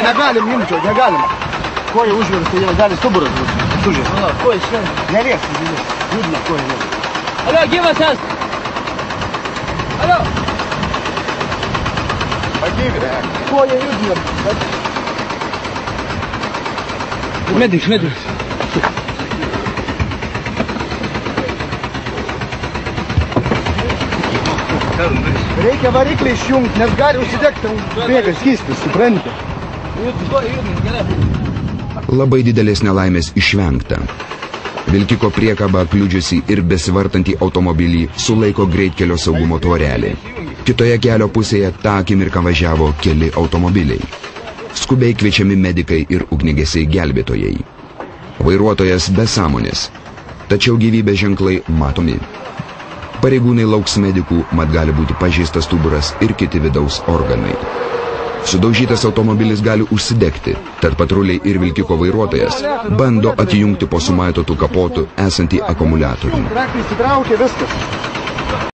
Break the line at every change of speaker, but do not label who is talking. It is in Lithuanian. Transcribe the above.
Negalim imti, negalim. Koja užviras, tai jau gali stuburas būti. Sužės. Koja šventė. Nelės, liūdna koja nelės.
Alio, gyvas esi. Alio.
Pagyvė. Koja liūdna.
Mediks.
Reikia variklį išjungti, nes gali užsidegti, bėga skystis, supranti.
Labai didelės nelaimės išvengta. Vilkiko priekaba kliudžiusi ir besivartantį automobilį sulaiko greitkelio saugumo tvorelė. Kitoje kelio pusėje tą akimirką važiavo keli automobiliai. Skubiai kviečiami medikai ir ugniagesiai gelbėtojai. Vairuotojas be sąmonės, tačiau gyvybės ženklai matomi. Pareigūnai lauks medikų, mat gali būti pažeistas stuburas ir kiti vidaus organai. Sudaužytas automobilis gali užsidegti, tad patruliai ir vilkiko vairuotojas bando atjungti po sumaitotų kapotų esantį akumuliatorių.
Raktai įsitraukė viskas.